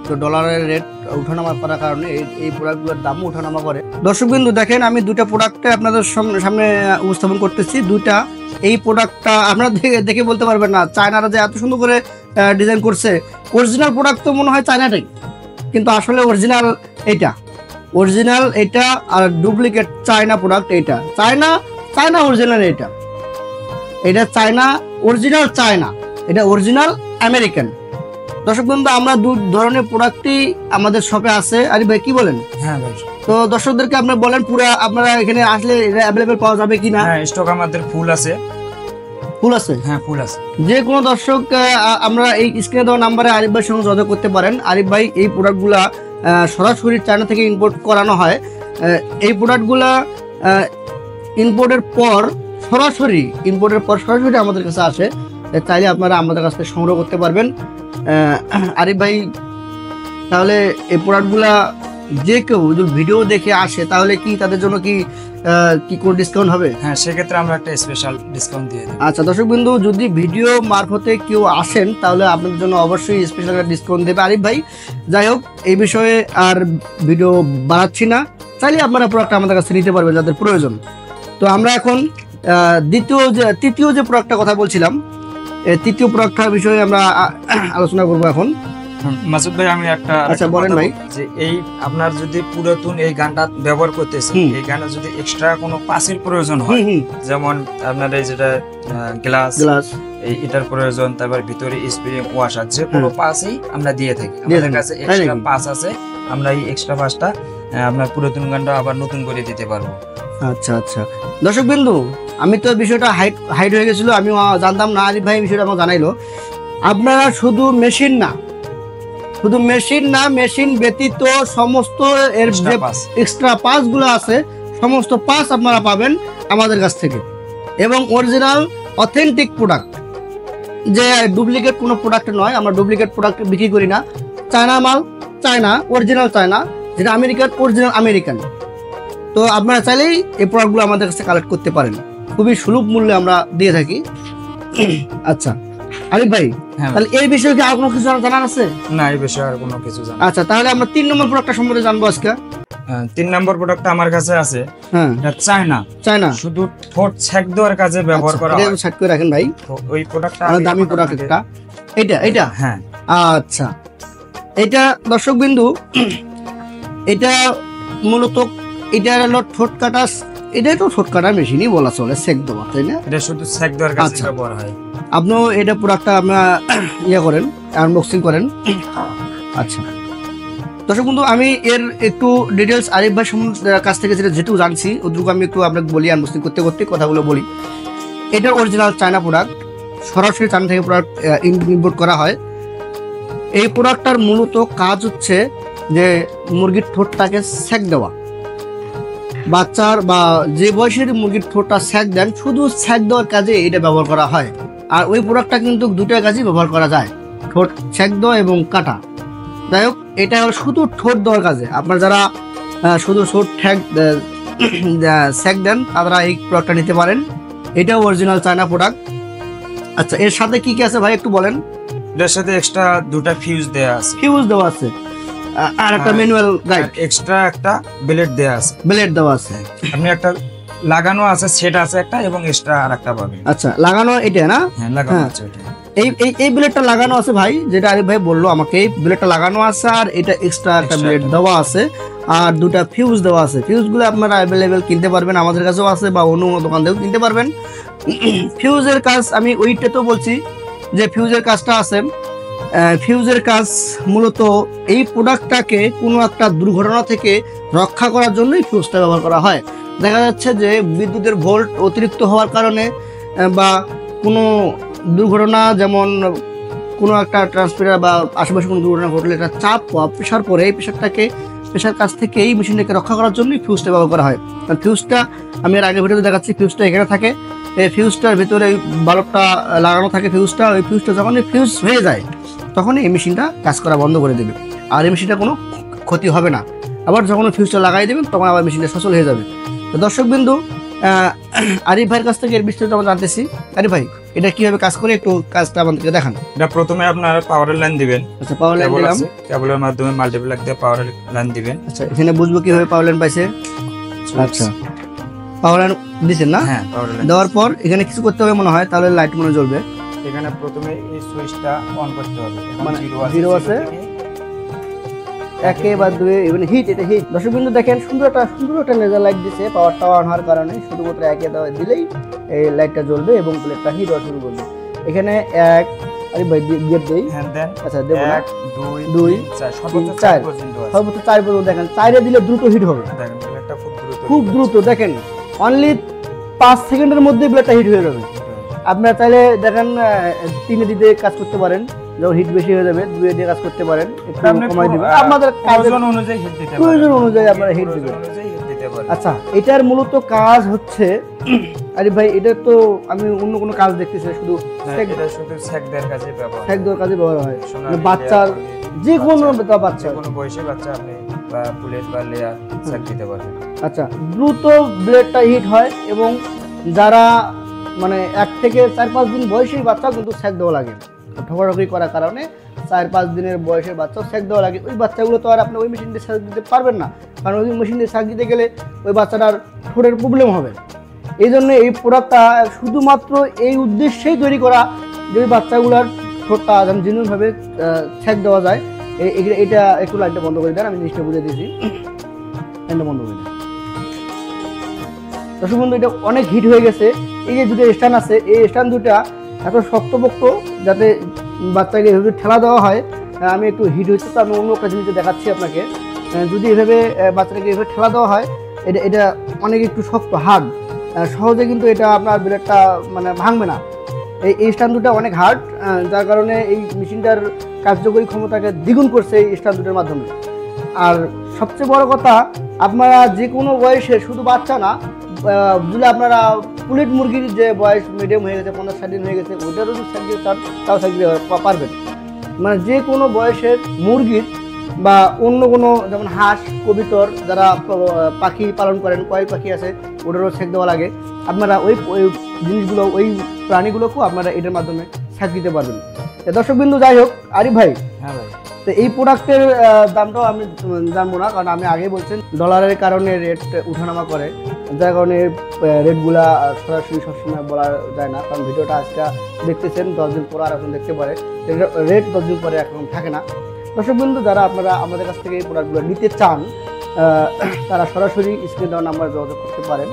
তো ডলারের রেট ওঠানামা করার কারণে এই প্রোডাক্টগুলোর দামও ওঠানামা করে। দর্শকবিন্দু দেখেন, আমি দুটা প্রোডাক্টে আপনাদের সামনে উপস্থাপন করতেছি। দুটা এই প্রোডাক্টটা আপনারা দেখে বলতে পারবেন না চায়নারা যে এত সুন্দর করে ডিজাইন করছে, অরিজিনাল প্রোডাক্ট তো মনে হয় চায়নাটাই, কিন্তু আসলে অরিজিনাল এটা আর ডুপ্লিকেট চায়না প্রোডাক্ট এটা। চায়না অরিজিনাল এটা চায়না অরিজিনাল চায়না, এটা অরিজিনাল আমেরিকান। দর্শক বন্ধু, আমরা দু ধরনের প্রোডাক্টই আমাদের শপে আছে। আরে ভাই কি বলেন? হ্যাঁ ভাই। তো দর্শকদেরকে আপনি বলেন পুরো আপনারা এখানে আসলে অ্যাভেলেবেল পাওয়া যাবে কিনা? হ্যাঁ, স্টক আমাদের ফুল আছে। হ্যাঁ, ফুল আছে। যে কোনো দর্শক আমরা এই স্ক্রিনে দেওয়া নাম্বারে আরিফ ভাইয়ের সঙ্গে যোগাযোগ করতে পারেন। আরিফ ভাই এই প্রোডাক্টগুলা সরাসরি চায়না থেকে ইম্পোর্ট করানো হয়। এই প্রোডাক্টগুলা ইম্পোর্টের পর সরাসরি আমাদের কাছে আসে। চাইলে আপনারা আমাদের কাছ থেকে সংগ্রহ করতে পারবেন। আরিফ ভাই, তাহলে এই প্রোডাক্টগুলা যে কেউ যদি ভিডিও দেখে আসে তাহলে কি তাদের জন্য কি কোনো ডিসকাউন্ট হবে? হ্যাঁ, সেক্ষেত্রে আমরা একটা স্পেশাল ডিসকাউন্ট দিয়ে দেব। আচ্ছা দর্শক বিন্দু, যদি ভিডিও মারফতে কেউ আসেন তাহলে আপনাদের জন্য অবশ্যই স্পেশাল একটা ডিসকাউন্ট দেবে আরিফ ভাই। যাই হোক, এই বিষয়ে আর ভিডিও বাড়াচ্ছি না, চাইলে আপনারা প্রোডাক্টটা আমাদের কাছে নিতে পারবেন যাদের প্রয়োজন। তো আমরা এখন তৃতীয় যে প্রোডাক্টটা কথা বলছিলাম, তৃতীয় প্রোডাক্টটার বিষয়ে আমরা আলোচনা করবো এখন। মাসুদ ভাই, আমি একটা বলেন ভাই। যে এই আপনার যদি পুরাতন এই গানটা ব্যবহার করতেছেন, এই গানে যদি এক্সট্রা কোনো পাসের প্রয়োজন হয়, যেমন আপনার এই যেটা গ্লাস এটার প্রয়োজন, তারপর ভিতরে স্প্রিং ওয়াশার, যে কোনো পাসই আমরা দিয়ে থাকি। আমাদের কাছে এক্সট্রা পাস আছে, আমরা এই এক্সট্রা পাসটা আপনার পুরাতন গানটা আবার নতুন করে দিতে পারবো। আচ্ছা দর্শক বিন্দু, আমি তো বিষয়টা হাইড হয়ে গেছিল, আমি জানতাম না। আরিফ ভাই বিষয়টা আমাকে জানাইলো। আপনারা শুধু মেশিন না, মেশিন ব্যতীত সমস্ত এর যে এক্সট্রা পাস গুলো আছে, সমস্ত পাস আপনারা পাবেন আমাদের কাছ থেকে, এবং অরিজিনাল অথেন্টিক প্রোডাক্ট, যে ডুপ্লিকেট কোনো প্রোডাক্ট নয়। আমরা ডুপ্লিকেট প্রোডাক্ট বিক্রি করি না। চায়না মাল, অরিজিনাল চায়না, যেটা অরিজিনাল আমেরিকান। তো আপনারা চাইলেই এই প্রোডাক্টগুলো আমাদের কাছে কালেক্ট করতে পারেন, খুবই সুলভ মূল্যে আমরা দিয়ে থাকি। আচ্ছা আরিফ ভাই, তাহলে এই বিষয়ে কি আর কোনো কিছু জানার আছে? না, এই বিষয়ে আর কোনো কিছু জানা। আচ্ছা, তাহলে আমরা 3 নম্বর প্রোডাক্টটা সম্বন্ধে জানবো আজকে। 3 নম্বর প্রোডাক্টটা আমার কাছে আছে। হ্যাঁ, এটা চায়না, শুধু ঠোঁট ছেক দেওয়ার কাজে ব্যবহার করা হয়। এটা সেট করে রাখেন ভাই, ওই প্রোডাক্টটা দামি প্রোডাক্ট একটা। এটা হ্যাঁ। আচ্ছা, এটা দর্শক বিন্দু, এটা মূলত এটা হলো ঠোঁট কাটা, এটাই তো ঠোঁট কাটা মেশিনই বলা চলে, সেক দেওয়া, তাই না? এটা শুধু সেক দেওয়ার কাজে ব্যবহার হয়। আপনিও এটা প্রোডাক্টটা আপনারা করেন, আনবক্সিং করেন। আচ্ছা দর্শক বন্ধু, আমি এর একটু ডিটেলস আরিফ ভাই কাছ থেকে যেটুকু জানছি ওটুকু আমি একটু আপনাকে বলি, আনবক্সিং করতে কথাগুলো বলি। এটার অরিজিনাল চায়না প্রোডাক্ট, সরাসরি চায়না থেকে প্রোডাক্ট ইম্পোর্ট করা হয়। এই প্রোডাক্টটার মূলত কাজ হচ্ছে যে মুরগির ঠোঁটটাকে সেক দেওয়া। বাচ্চার বা যে বয়সের মুরগির ঠোঁটটা সেক দেন, শুধু সেক দেওয়ার কাজে এটা ব্যবহার করা হয়। আর ওই প্রোডাক্টটা কিন্তু দুটো কাজেই ব্যবহার করা যায়, ঠোঁট সেক দেওয়া এবং কাটা। যাই হোক, এটা শুধু ঠোঁট দেওয়ার কাজে। আপনার যারা শুধু ঠোঁট সেক দেন তারা এই প্রোডাক্টটা নিতে পারেন। এটাও অরিজিনাল চায়না প্রোডাক্ট। আচ্ছা, এর সাথে কি আছে ভাই একটু বলেন? এর সাথে এক্সট্রা দুটো ফিউজ দেওয়া আছে, আর একটা ম্যানুয়াল গাইড, এক্সট্রা একটা ব্লেড দেওয়া আছে। আপনি একটা লাগানো আছে, সেট আছে একটা, এবং এক্সট্রা আরেকটা পাবেন। আচ্ছা, লাগানো এটা না? হ্যাঁ, লাগানো আছে এটা। এই ব্লেডটা লাগানো আছে ভাই, যেটা আরিফ ভাই বললো আমাকে, এই ব্লেডটা লাগানো আছে, আর এটা এক্সট্রা একটা ব্লেড দেওয়া আছে, আর দুটা ফিউজ দেওয়া আছে। ফিউজগুলো আপনারা অ্যাভেলেবেল কিনতে পারবেন, আমাদের কাছেও আছে বা অন্য দোকান থেকেও কিনতে পারবেন। ফিউজের কাজ আমি ওইটা তো বলছি যে ফিউজের কাজটা আছে। ফিউজের কাজ মূলত এই প্রোডাক্টটাকে কোনো একটা দুর্ঘটনা থেকে রক্ষা করার জন্যই ফিউজটা ব্যবহার করা হয়। দেখা যাচ্ছে যে বিদ্যুতের ভোল্ট অতিরিক্ত হওয়ার কারণে বা কোনো দুর্ঘটনা, যেমন কোনো একটা ট্রান্সমিটার বা আশেপাশে কোনো দুর্ঘটনা ঘটলে এটা চাপ প্রেশার পরে, এই প্রেশার কাছ থেকে এই মেশিনটাকে রক্ষা করার জন্যই ফিউজটা ব্যবহার করা হয়। কারণ ফিউজটা আমি এর আগে ভিডিওতে দেখাচ্ছি, ফিউজটা এখানে থাকে, এই ফিউজটার ভিতরে বাল্বটা লাগানো থাকে। ওই ফিউজটা যখন ফিউজ হয়ে যায় তখনই এই মেশিনটা কাজ করা বন্ধ করে দেবে, আর এই মেশিনটা কোনো ক্ষতি হবে না। আবার যখন ফিউজটা লাগাই দেবেন তখন আবার মেশিনটা সচল হয়ে যাবে। তো দর্শক বিন্দু, আরিফ ভাইয়ের কাছ থেকে এর বিস্তারিত আমরা জানতেছি। আরিফ ভাই, এটা কিভাবে কাজ করে একটু কাজটা আমাদেরকে দেখান। এটা প্রথমে আপনার পাওয়ারের লাইন দিবেন। আচ্ছা, পাওয়ার লাইন দিলাম, কেবলের মাধ্যমে মাল্টিপ্লাগ দিয়ে পাওয়ার লাইন দিবেন। আচ্ছা, এখানে বুঝবো কিভাবে পাওয়ার লাইন পাইছে। আচ্ছা, পাওয়ার লাইন দিছেন না? হ্যাঁ, পাওয়ার লাইন দেওয়ার পর এখানে কিছু করতে হবে মনে হয়, তাহলে লাইট মনে জ্বলবে। এখানে প্রথমে এই সুইচটা অন করতে হবে, মানে 0 আছে, 1 বা 2 ইভেন হিট, এটা হিট। দর্শক বিন্দু দেখেন সুন্দর একটা লেজার লাইট দিছে, পাওয়ারটা অন হওয়ার কারণে শুধুমাত্র 1 দেওয়া দিলেই এই লাইটটা জ্বলবে এবং প্লেটটা হিট হওয়া শুরু করবে। এখানে 1, আরে ভাই গিয়ে দেই, হ্যাঁ দেন। আচ্ছা দেব না, 1 2 2 3 4 সর্বোচ্চ 4 4 পর্যন্ত আছে। সর্বোচ্চ 4 পর্যন্ত দেখেন, 4 দিলে দ্রুত হিট হবে। দেখেন প্লেটটা খুব দ্রুত দেখেন, অনলি 5 সেকেন্ডের মধ্যে প্লেটটা হিট হয়ে যাবে। আপনারা চাইলে দেখেন 3 দিতে কাজ করতে পারেন, যখন হিট বেশি হয়ে যাবে 2 দিয়ে কাজ করতে পারেন, একটু কমাই দিবেন আপনাদের কাজের অনুযায়ী হিট দিতে পারেন, প্রয়োজন অনুযায়ী আপনারা হিট দিবেন। আচ্ছা, এটার মূলত কাজ হচ্ছে, আরে ভাই এটা তো আমি অন্য কোনো কাজ দেখতেছি, শুধু এটা শুধু সেক দেওয়ার কাজে ব্যবহার হয়, সেক দেওয়ার কাজে ব্যবহার হয়। মানে বাচ্চার যে কোনো বয়সে বাচ্চা আপনি বা বুলেট বা লেয়ার সেক দিতে পারবেন। আচ্ছা, দ্রুত ব্লেডটা হিট হয় এবং যারা মানে 1 থেকে 4-5 দিন বয়সী বাচ্চা কিন্তু সেক দেওয়া লাগে, ঠকাঠকি করার কারণে 4-5 দিনের বয়সের বাচ্চাও সেক দেওয়া লাগে। ওই বাচ্চাগুলো তো আর আপনি ওই মেশিন দিয়ে সেক দিতে পারবেন না, কারণ ওই মেশিন দিয়ে সেক দিতে গেলে ওই বাচ্চাটার ঠোঁটের প্রবলেম হবে। এই জন্য এই প্রোডাক্টটা শুধুমাত্র এই উদ্দেশ্যেই তৈরি করা যে ওই বাচ্চাগুলোর ঠোঁটটা জেনুইনভাবে সেক দেওয়া যায়। এটা একটু লাইটটা বন্ধ করে দেন, আমি জিনিসটা বুঝে দিয়েছি, লাইটটা বন্ধ করে দেন। দর্শক বন্ধু, এটা অনেক হিট হয়ে গেছে। এই যে দুটো স্ট্যান্ড আছে, এই স্ট্যান্ড দুটা এত শক্তপোক্ত যাতে বাচ্চাকে এভাবে ঠেলা দেওয়া হয়। আমি একটু হিট হচ্ছে তো আমি অন্য একটা জিনিস দেখাচ্ছি আপনাকে। যদি এভাবে বাচ্চাকে এভাবে ঠেলা দেওয়া হয়, এটা অনেক একটু শক্ত হার্ড, সহজে কিন্তু এটা আপনার ব্লেডটা মানে ভাঙবে না। এই স্ট্যান্ড দুটা অনেক হার্ড, যার কারণে এই মেশিনটার কার্যকরী ক্ষমতাকে দ্বিগুণ করছে এই স্ট্যান্ড দুটোর মাধ্যমে। আর সবচেয়ে বড় কথা, আপনারা যে কোনো বয়সে, শুধু বাচ্চা না, যদি আপনারা পুলেট মুরগির যে বয়স মিডিয়াম হয়ে গেছে, 50-60 দিন হয়ে গেছে, ওইটারও যদি সেক দিতে চান তাও সেক দিতে পারবেন। মানে যে কোনো বয়সের মুরগির বা অন্য কোনো, যেমন হাঁস, কবিতর, যারা পাখি পালন করেন, কয়েল পাখি আছে, ওটারও সেক দেওয়া লাগে। আপনারা ওই জিনিসগুলো, ওই প্রাণীগুলোকেও আপনারা এটার মাধ্যমে সেক দিতে পারবেন। দর্শক বিন্দু, যাই হোক, আরিফ ভাই, হ্যাঁ ভাই, তো এই প্রোডাক্টের দামটাও আমি জানবো না, কারণ আমি আগে বলছেন ডলারের কারণে রেট উঠানামা করে, যার কারণে রেটগুলা সরাসরি সবসময় বলা যায় না। কারণ ভিডিওটা আজকে দেখতেছেন, 10 দিন পরে আর এখন দেখতে পারে, রেট 10 দিন পরে এখন থাকে না। দর্শক বন্ধু, যারা আপনারা আমাদের কাছ থেকে এই প্রোডাক্টগুলো নিতে চান, তারা সরাসরি স্ক্রিনে দেওয়া নাম্বার যোগাযোগ করতে পারেন,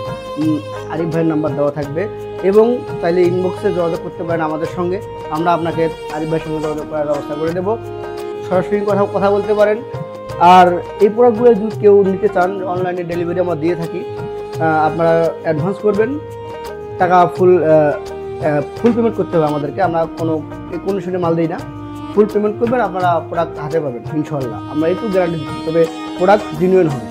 আরিফ ভাইয়ের নাম্বার দেওয়া থাকবে, এবং চাইলে ইনবক্সে যোগাযোগ করতে পারেন আমাদের সঙ্গে। আমরা আপনাকে আরিফ ভাইয়ের সঙ্গে যোগাযোগ করার ব্যবস্থা করে দেবো, সরাসরি কথা বলতে পারেন। আর এই প্রোডাক্টগুলো যদি কেউ নিতে চান, অনলাইনে ডেলিভারি আমরা দিয়ে থাকি। আপনারা অ্যাডভান্স করবেন, টাকা ফুল পেমেন্ট করতে হবে আমাদেরকে, আমরা কোনো কন্ডিশনে মাল দিই না। ফুল পেমেন্ট করবেন, আপনারা প্রোডাক্ট হাতে পাবেন ইনশাল্লাহ, আমরা একটু গ্যারান্টি দিচ্ছি। তবে প্রোডাক্ট জেনুইন হবে।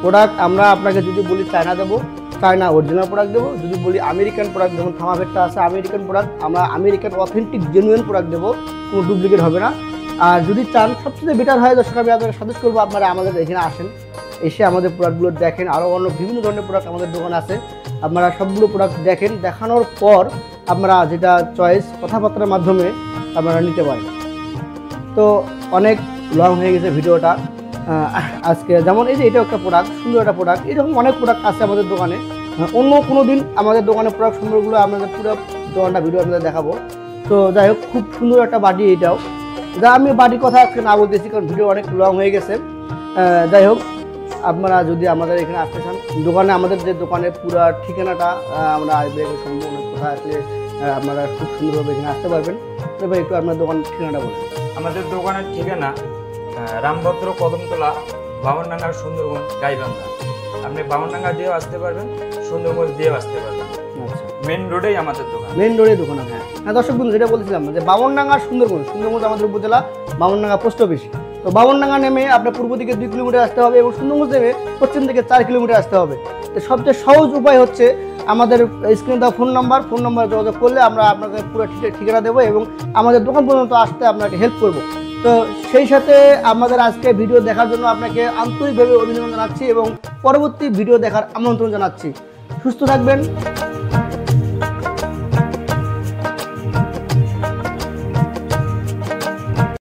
প্রোডাক্ট আমরা আপনাকে যদি বলি চায়না দেবো, চায়না অরিজিনাল প্রোডাক্ট দেবো। যদি বলি আমেরিকান প্রোডাক্ট, যেমন থামাভেটটা আছে আমেরিকান প্রোডাক্ট, আমরা আমেরিকান অথেন্টিক জেনুইন প্রোডাক্ট দেবো, কোনো ডুপ্লিকেট হবে না। আর যদি চান, সবচেয়ে বেটার হয়, দর্শক আমি আপনাকে সাজেস্ট করবো আপনারা আমাদের এখানে আসেন, এসে আমাদের প্রোডাক্টগুলো দেখেন। আরও অন্য বিভিন্ন ধরনের প্রোডাক্ট আমাদের দোকানে আছে, আপনারা সবগুলো প্রোডাক্ট দেখেন, দেখানোর পর আপনারা যেটা চয়েস, কথাবার্তার মাধ্যমে আপনারা নিতে পারেন। তো অনেক লং হয়ে গেছে ভিডিওটা আজকে। যেমন এই যে এটা একটা প্রোডাক্ট, সুন্দর একটা প্রোডাক্ট, এরকম অনেক প্রোডাক্ট আছে আমাদের দোকানে। অন্য কোনো দিন আমাদের দোকানে প্রোডাক্ট সুন্দরগুলো আপনাদের পুরো দোকানটা ভিডিও আপনাদের দেখাবো। তো যাই হোক, খুব সুন্দর একটা বাটি এটাও, যা আমি বাটির কথা আজকে না বলতেছি, কারণ ভিডিও অনেক লং হয়ে গেছে। যাই হোক, আপনারা যদি আমাদের এখানে আসতে চান, দোকানে, আমাদের যে দোকানের পুরো ঠিকানাটা আমরা অনেক কথা আসলে আপনারা খুব সুন্দরভাবে এখানে আসতে পারবেন। তবে একটু আপনার দোকানের ঠিকানাটা বলুন। আমাদের দোকানের ঠিকানা রামভদ্র কদমতলা, বামনডাঙ্গা, সুন্দরবন, গাইবান্ধা। আপনি বামনডাঙ্গা দিয়েও আসতে পারবেন, সুন্দরবন দিয়েও আসতে পারবেন। আচ্ছা, মেন রোডেই আমাদের দোকান, মেন রোডে দোকান। হ্যাঁ হ্যাঁ, দর্শক বন্ধু, যেটা বলছিলাম যে বামনডাঙ্গা, সুন্দরবন আমাদের উপজেলা, বামনডাঙ্গা পোস্ট অফিস। তো বামনডাঙ্গা নেমে আপনার পূর্ব দিকে 2 কিলোমিটার আসতে হবে, এবং সুন্দরবন নেমে পশ্চিম দিকে 4 কিলোমিটার আসতে হবে। তো সবচেয়ে সহজ উপায় হচ্ছে আমাদের স্ক্রিনে দেওয়া ফোন নাম্বার যোগাযোগ করলে আমরা আপনাকে পুরো ঠিকানা দেবো, এবং আমাদের দোকান পর্যন্ত আসতে আপনাকে হেল্প করব। তো সেই সাথে আমাদের আজকে ভিডিও দেখার জন্য আপনাকে আন্তরিকভাবে অভিনন্দন জানাচ্ছি, এবং পরবর্তী ভিডিও দেখার আমন্ত্রণ জানাচ্ছি। সুস্থ থাকবেন।